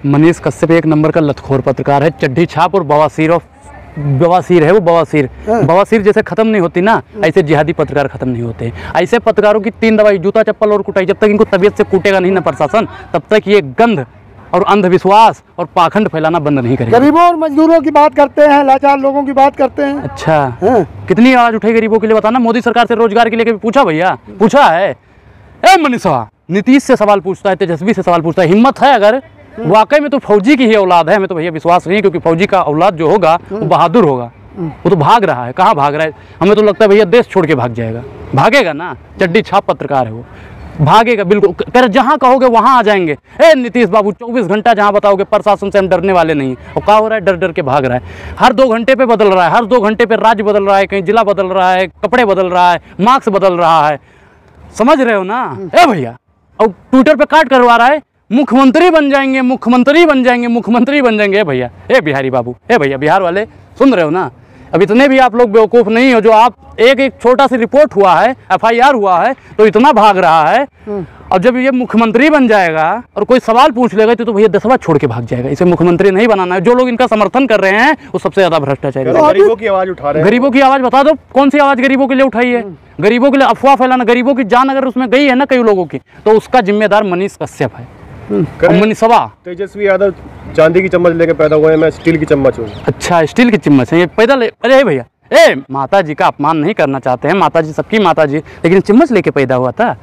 मनीष कश्यप एक नंबर का लतखोर पत्रकार है, चड्ढी छाप और बवासीर है वो, बवासीर जैसे खत्म नहीं होती ना, ऐसे जिहादी पत्रकार खत्म नहीं होते। ऐसे पत्रकारों की 3 दवाई, जूता चप्पल और कुटाई। जब तक इनको तबीयत से कूटेगा नहीं ना प्रशासन, तब तक ये गंध और अंधविश्वास और पाखंड फैलाना बंद नहीं करेगा। गरीबों और मजदूरों की बात करते हैं, लाचार लोगों की बात करते हैं। अच्छा, कितनी आवाज उठाई गरीबों के लिए बताना। मोदी सरकार से रोजगार के लिए कभी पूछा भैया? पूछा है? ए मनीषा नीतीश से सवाल पूछता है, तेजस्वी से सवाल पूछता है। हिम्मत है अगर वाकई में तो फौजी की ही औलाद है, हमें तो भैया विश्वास नहीं है, क्योंकि फौजी का औलाद जो होगा वो बहादुर होगा। वो तो भाग रहा है, कहाँ भाग रहा है? हमें तो लगता है भैया देश छोड़ के भाग जाएगा। भागेगा ना, चड्डी छाप पत्रकार है वो, भागेगा बिल्कुल। कर जहाँ कहोगे वहाँ आ जाएंगे। ए नीतीश बाबू 24 घंटा जहाँ बताओगे प्रशासन से हम डरने वाले नहीं। और क्या हो रहा है? डर डर के भाग रहा है। हर 2 घंटे पे बदल रहा है, हर 2 घंटे पे राज्य बदल रहा है, कहीं जिला बदल रहा है, कपड़े बदल रहा है, मार्क्स बदल रहा है। समझ रहे हो ना? ए भैया, और ट्विटर पे काट करवा रहा है, मुख्यमंत्री बन जाएंगे, मुख्यमंत्री बन जाएंगे, मुख्यमंत्री बन जाएंगे। ए भैया, ए बिहारी बाबू, ए भैया बिहार वाले, सुन रहे हो ना? अब इतने भी आप लोग बेवकूफ़ नहीं हो जो आप एक छोटा सी रिपोर्ट हुआ है, FIR हुआ है तो इतना भाग रहा है। और जब ये मुख्यमंत्री बन जाएगा और कोई सवाल पूछ लेगा तो भैया 10 बार छोड़ के भाग जाएगा। इसे मुख्यमंत्री नहीं बनाना है। जो लोग इनका समर्थन कर रहे हैं वो सबसे ज्यादा भ्रष्टाचारी है। गरीबों की आवाज उठा रहे हैं। गरीबों की आवाज बता दो, कौन सी आवाज गरीबों के लिए उठाई है? गरीबों के लिए अफवाह फैलाना। गरीबों की जान अगर उसमें गई है ना कई लोगों की, तो उसका जिम्मेदार मनीष कश्यप है। मनीषवा तेजस्वी यादव चांदी की चम्मच लेके पैदा हुए हैं, मैं स्टील की चम्मच हूँ। अच्छा, स्टील की चम्मच है ये पैदा ले। अरे भैया, ए माता जी का अपमान नहीं करना चाहते हैं, माता जी सबकी माता जी, लेकिन चम्मच लेके पैदा हुआ था।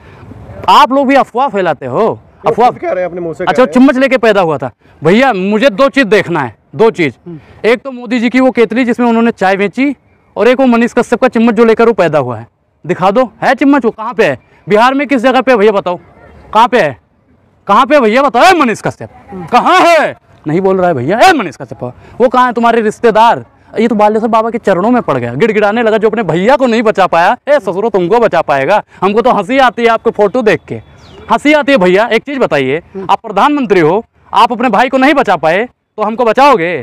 आप लोग भी अफवाह फैलाते हो। अफवाह कह रहे हैं अपने मुंह से। अच्छा, चम्मच लेके पैदा हुआ था। भैया मुझे 2 चीज़ देखना है, 2 चीज़। एक तो मोदी जी की वो केतली जिसमें उन्होंने चाय बेची, और एक वो मनीष कश्यप का चम्मच जो लेकर वो पैदा हुआ है। दिखा दो, है चम्मच? वो कहाँ पे है? बिहार में किस जगह पे भैया बताओ? कहाँ पे है? कहाँ पे भैया बताओ? मनीष कश्यप कहाँ है? नहीं बोल रहा है भैया। ए मनीष कश्यप वो कहाँ है? तुम्हारे रिश्तेदार। ये तो बालेश्वर बाबा के चरणों में पड़ गया, गिड़गिड़ाने लगा। जो अपने भैया को नहीं बचा पाया, ए ससुरो तुमको बचा पाएगा। हमको तो हंसी आती है आपको फोटो देख के, हंसी आती है। भैया एक चीज बताइए, आप प्रधानमंत्री हो, आप अपने भाई को नहीं बचा पाए तो हमको बचाओगे?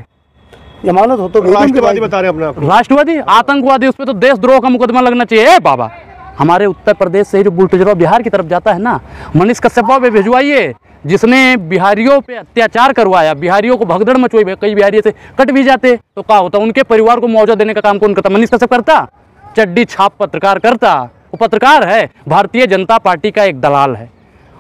जमानत हो तो राष्ट्रवादी बता रहे हैं अपने। राष्ट्रवादी, आतंकवादी, उस पर तो देशद्रोह का मुकदमा लगना चाहिए। ए बाबा, हमारे उत्तर प्रदेश से जो बुलडोजर बिहार की तरफ जाता है ना, मनीष कश्यप पे भिजवाइए, जिसने बिहारियों पे अत्याचार करवाया, बिहारियों को भगदड़ मचवाई। कई बिहारी से कट भी जाते तो क्या होता? उनके परिवार को मुआवजा देने का काम कौन करता? मनीष कश्यप करता? चड्डी छाप पत्रकार करता? वो पत्रकार है, भारतीय जनता पार्टी का एक दलाल है।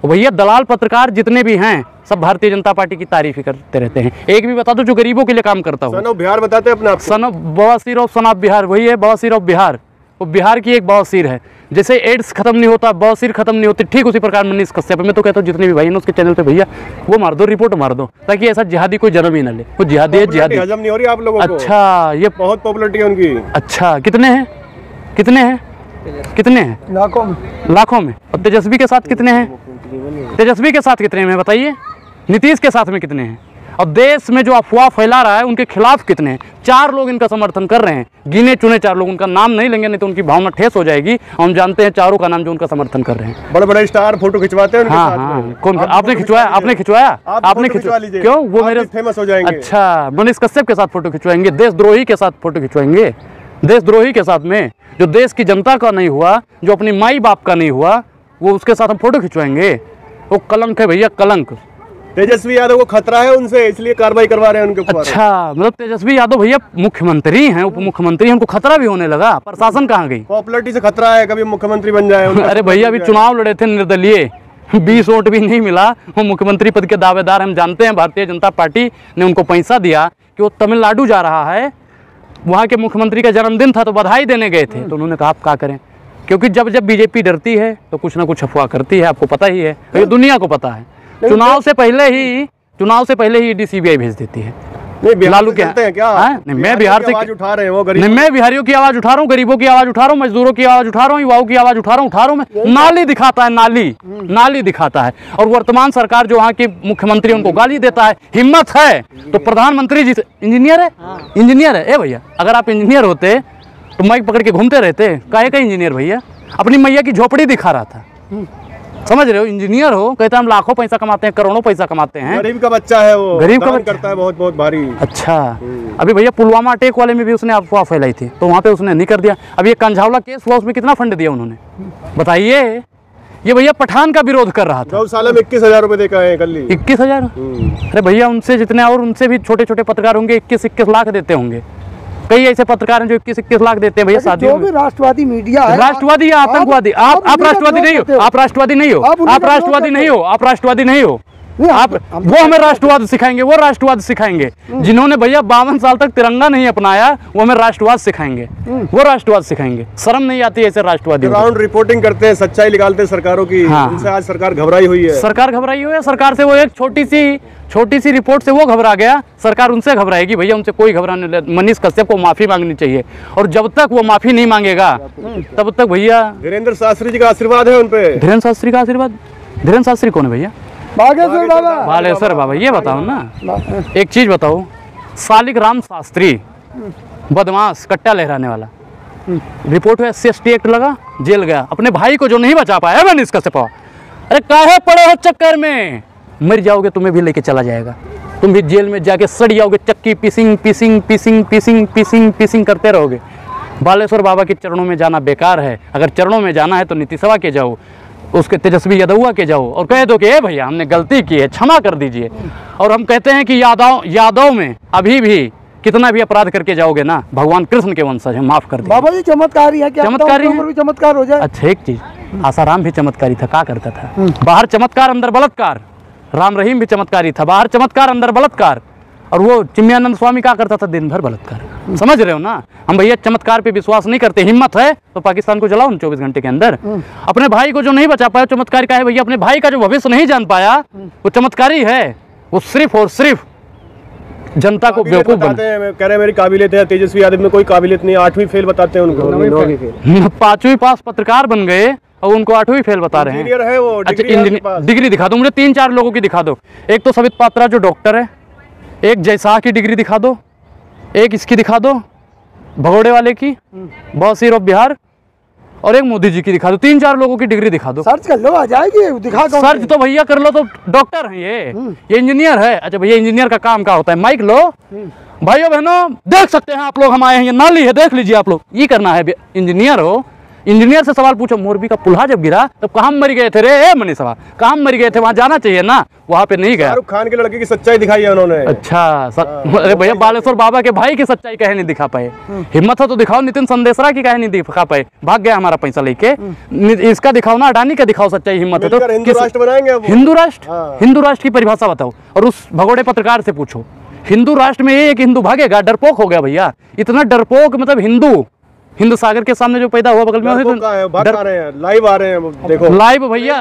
भैया दलाल पत्रकार जितने भी हैं सब भारतीय जनता पार्टी की तारीफ ही करते रहते हैं। एक भी बता दो जो गरीबों के लिए काम करता हो। सन ऑफ बिहार बताते हैं अपने आप। सन ऑफ बवासीर ऑफ सन ऑफ बिहार, वही है बवासीर ऑफ बिहार। वो बिहार की एक बवासीर है। जैसे एड्स खत्म नहीं होता, बवासीर खत्म नहीं होती, ठीक उसी प्रकार मनीष कश्यप। मैं तो कहता हूँ जितने भी भाई हैं उसके चैनल पे भैया वो मार दो, रिपोर्ट मार दो, ताकि ऐसा जिहादी कोई जन्म ही ना ले। वो जिहादी है, जिहादी हजम नहीं हो रही आप लोगों को। अच्छा, ये बहुत पॉपुलरिटी है उनकी। अच्छा, कितने हैं? कितने हैं? कितने हैं? लाखों में। लाखों में। और तेजस्वी के साथ कितने हैं? तेजस्वी के साथ कितने हैं बताइए? नीतीश के साथ में कितने हैं? और देश में जो अफवाह फैला रहा है उनके खिलाफ कितने हैं? 4 लोग इनका समर्थन कर रहे हैं, गिने चुने 4 लोग। उनका नाम नहीं लेंगे नहीं तो उनकी भावना ठेस हो जाएगी। हम जानते हैं चारों का नाम जो उनका समर्थन कर रहे हैं। बड़े बड़े स्टार फोटो खिंचवाते हैं उनके साथ में। कौन? आपने खिंचवाया? आपने खिंचवाया? आपने खिंचवा लीजिए। क्यों? वो मेरे फेमस हो जाएंगे। अच्छा, मनीष कश्यप के साथ फोटो खिंचवाएंगे, देशद्रोही के साथ फोटो खिंचवाएंगे, देशद्रोही के साथ में जो देश की जनता का नहीं हुआ, जो अपनी माई बाप का नहीं हुआ, वो उसके साथ हम फोटो खिंचवाएंगे। वो कलंक है भैया, कलंक। तेजस्वी यादव को खतरा है उनसे, इसलिए कार्रवाई करवा रहे हैं उनके ऊपर। अच्छा, मतलब तेजस्वी यादव भैया मुख्यमंत्री हैं, उप मुख्यमंत्री, उनको खतरा भी होने लगा। प्रशासन कहाँ गई? पॉपुलरिटी से खतरा है, कभी मुख्यमंत्री बन जाए। अरे भैया अभी चुनाव लड़े थे निर्दलीय, 20 वोट भी नहीं मिला। वो मुख्यमंत्री पद के दावेदार हम जानते हैं। भारतीय जनता पार्टी ने उनको पैसा दिया कि वो तमिलनाडु जा रहा है, वहाँ के मुख्यमंत्री का जन्मदिन था तो बधाई देने गए थे। तो उन्होंने कहा आप क्या करें, क्योंकि जब जब बीजेपी डरती है तो कुछ ना कुछ अफवाह करती है, आपको पता ही है, तो ये दुनिया को पता है। चुनाव से पहले ही ईडी सीबीआई भेज देती है। लालू क्या है क्या? नहीं, मैं बिहार से आवाज उठा रहे हैं वो गरीब। नहीं, मैं बिहारियों की आवाज उठा रहा हूँ, गरीबों की आवाज उठा रहा हूँ, मजदूरों की आवाज उठा रहा हूँ, युवाओं की आवाज उठा रहा हूँ मैं। नाली दिखाता है, नाली दिखाता है। और वर्तमान सरकार जो वहाँ के मुख्यमंत्री उनको गाली देता है। हिम्मत है तो प्रधानमंत्री जी से, इंजीनियर है। ए भैया, अगर आप इंजीनियर होते तो माइक पकड़ के घूमते रहते। काहे का इंजीनियर भैया? अपनी मैया की झोपड़ी दिखा रहा था। समझ रहे हो? इंजीनियर हो, कहते हैं हम लाखों पैसा कमाते हैं, करोड़ों पैसा कमाते हैं। गरीब का बच्चा है वो, गरीब का बच्चा करता है बहुत बहुत भारी। अच्छा, अभी भैया पुलवामा अटैक वाले में भी उसने अफवाह फैलाई थी, तो वहाँ पे उसने नहीं कर दिया। अब ये कंझावला केस हुआ, उसमें कितना फंड दिया उन्होंने बताइए? ये भैया पठान का विरोध कर रहा था। गौशाला में 21,000 रुपए देखा है कल ही। 21,000? अरे भैया उनसे जितने और उनसे भी छोटे छोटे पत्रकार होंगे 21-21 लाख देते होंगे। कई ऐसे पत्रकार हैं जो 21-21 लाख देते हैं भैया शादियों में। राष्ट्रवादी मीडिया है, राष्ट्रवादी या आतंकवादी, आप राष्ट्रवादी नहीं हो, आप राष्ट्रवादी नहीं हो, आप राष्ट्रवादी नहीं हो, आप राष्ट्रवादी नहीं हो। आप वो हमें राष्ट्रवाद सिखाएंगे, वो राष्ट्रवाद सिखाएंगे। जिन्होंने भैया 52 साल तक तिरंगा नहीं अपनाया वो हमें राष्ट्रवाद सिखाएंगे, वो राष्ट्रवाद सिखाएंगे। शर्म नहीं आती ऐसे राष्ट्रवादी। ग्राउंड रिपोर्टिंग करते हैं, सच्चाई निकालते हैं सरकारों की। उनसे आज सरकार घबराई हुई है। सरकार घबराई हुई है। सरकार से वो एक छोटी सी रिपोर्ट से वो घबरा गया, सरकार उनसे घबराएगी। भैया उनसे कोई घबराने, मनीष कश्यप को माफी मांगनी चाहिए और जब तक वो माफी नहीं मांगेगा तब तक भैया। धीरेन्द्र शास्त्री जी का आशीर्वाद है उन पे। धीरेन्द्र शास्त्री का आशीर्वाद? धीरेन्द्र शास्त्री कौन है भैया? बालेश्वर बाबा। ये बताओ ना, एक चीज बताओ, शालिग्राम शास्त्री बदमाश कट्टा लहराने वाला, रिपोर्ट में SC/ST एक्ट लगा, जेल गया। अपने भाई को जो नहीं बचा पाया मनीष कश्यप, अरे काहे पड़े हो चक्कर में? मर जाओगे तुम्हें भी लेके चला जाएगा, तुम भी जेल में जाके सड़ जाओगे। चक्की पीसिंग पीसिंग पीसिंग पीसिंग पीसिंग पीसिंग करते रहोगे। बालेश्वर बाबा के चरणों में जाना बेकार है। अगर चरणों में जाना है तो नीतीश सभा के जाओ, उसके तेजस्वी यादव के जाओ और कह दो कि ए भैया हमने गलती की है, क्षमा कर दीजिए। और हम कहते हैं कि यादव में अभी भी कितना भी अपराध करके जाओगे ना, भगवान कृष्ण के वंशज है, माफ कर दीजिए। बाबा जी चमत्कारी है, क्या चमत्कारी है? भी चमत्कार हो जाए। अच्छा एक चीज, आसाराम भी चमत्कारी था, क्या करता था? बाहर चमत्कार अंदर बलात्कार। राम रहीम भी चमत्कारी था, बाहर चमत्कार अंदर बलात्कार। और वो चिन्मयानंद स्वामी क्या करता था? दिन भर बलात्कार। समझ रहे हो ना? हम भैया चमत्कार पे विश्वास नहीं करते। हिम्मत है तो पाकिस्तान को जलाओ 24 घंटे के अंदर। अपने भाई को जो नहीं बचा पाया चमत्कारी का है भैया। अपने भाई का जो भविष्य नहीं जान पाया वो चमत्कारी है। वो सिर्फ और सिर्फ जनता को बेवकूफ बताते हैं। कह रहे हैं मेरी काबिलियत है, तेजस्वी यादव में कोई काबिलियत नहीं। 8वीं फेल बताते हैं उनको। 5वीं पास पत्रकार बन गए और उनको 8वीं फेल बता रहे हैं। इंजीनियर है वो। अच्छा डिग्री दिखा दो मुझे, 3-4 लोगों की दिखा दो। एक तो सवित पात्रा जो डॉक्टर है, एक जयशाह की डिग्री दिखा दो, एक इसकी दिखा दो भगोड़े वाले की, बॉसिर ऑफ बिहार, और एक मोदी जी की दिखा दो। 3-4 लोगों की डिग्री दिखा दो। सर्च कर लो, आ जाएगी। दिखा दो। सर्च तो भैया कर लो, तो डॉक्टर हैं ये इंजीनियर है। अच्छा भैया इंजीनियर का काम क्या होता है? माइक लो, भाइयों बहनों देख सकते हैं आप लोग, हम आए हैं, ये नाली है देख लीजिए आप लोग, ये करना है। इंजीनियर हो, इंजीनियर से सवाल पूछो। मोरबी का पुल्हा जब गिरा तब कहाँ मर गए थे रे मनीष सभा? कहाँ मर गए थे? वहाँ जाना चाहिए ना, वहाँ पे नहीं गया। शाहरुख खान के लड़के की सच्चाई दिखाई है उन्होंने। अच्छा अरे भैया बालेश्वर बाबा के भाई की सच्चाई कहे नहीं दिखा पाए? हिम्मत हो तो दिखाओ। नितिन संदेशरा की कहे नहीं दिखा पाए? भाग गया हमारा पैसा लेके। इसका दिखाओ ना, अडानी का दिखाओ सच्चाई। हिम्मत है तो हिंदू राष्ट्र बनाएंगे। हिंदू राष्ट्र की परिभाषा बताओ और उस भगोड़े पत्रकार से पूछो। हिंदू राष्ट्र में एक हिंदू भागेगा? डरपोक हो गया भैया, इतना डरपोक। मतलब हिंद सागर के सामने जो पैदा हुआ बगल में, लाइव आ रहे हैं देखो। लाइव भैया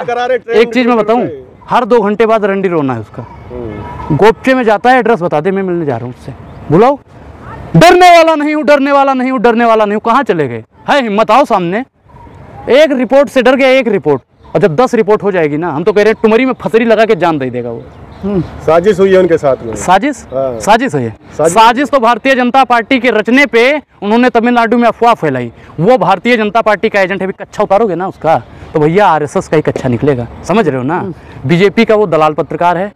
एक चीज मैं बताऊं, हर 2 घंटे बाद रंडी रोना है उसका। गोपचे में जाता है, एड्रेस बता दे, मैं मिलने जा रहा हूँ उससे। बुलाओ। डरने वाला नहीं हूँ, डरने वाला नहीं हूँ, डरने वाला नहीं हूँ। कहाँ चले गए? है हिम्मत, आओ सामने। एक रिपोर्ट से डर गया, एक रिपोर्ट, और जब 10 रिपोर्ट हो जाएगी ना, हम तो कह रहे हैं टुमरी में फसरी लगा के जान दे देगा वो। साजिश हुई है उनके साथ में। साजिश है। साजिश तो भारतीय जनता पार्टी के रचने पे उन्होंने तमिलनाडु में अफवाह फैलाई। वो भारतीय जनता पार्टी का एजेंट है। कच्चा उतारोगे ना उसका तो भैया RSS का ही कच्चा निकलेगा। समझ रहे हो ना? बीजेपी का वो दलाल पत्रकार है,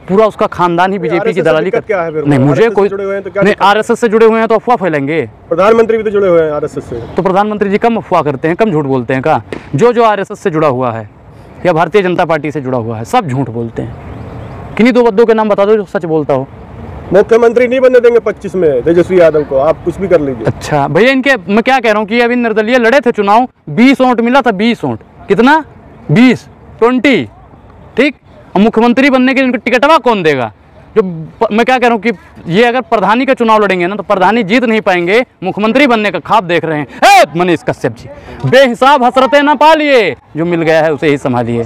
पूरा उसका खानदान ही बीजेपी की दलाली क्या है? नहीं मुझे कोई नहीं। RSS से जुड़े हुए हैं तो अफवाह फैलेंगे। प्रधानमंत्री भी तो जुड़े हुए हैं RSS से। तो प्रधानमंत्री जी कम अफवाह करते हैं, कम झूठ बोलते हैं का? जो RSS से जुड़ा हुआ है या भारतीय जनता पार्टी से जुड़ा हुआ है सब झूठ बोलते हैं। किन्हीं 2 बद्दों के नाम बता दो जो सच बोलता हो। मुख्यमंत्री नहीं बनने देंगे 25 में तेजस्वी यादव को, आप कुछ भी कर लीजिए। अच्छा भैया इनके, मैं क्या कह रहा हूँ कि अभी निर्दलीय लड़े थे चुनाव, 20 वोट मिला था। 20 वोट कितना? 20 ठीक। और मुख्यमंत्री बनने के लिए इनको टिकटवा कौन देगा? जो मैं क्या कह रहा हूँ कि ये अगर प्रधानी का चुनाव लड़ेंगे ना तो प्रधानी जीत नहीं पाएंगे, मुख्यमंत्री बनने का ख्वाब देख रहे हैं। मनीष कश्यप जी बेहिसाब हसरतें ना पालिए, जो मिल गया है उसे ही संभालिए।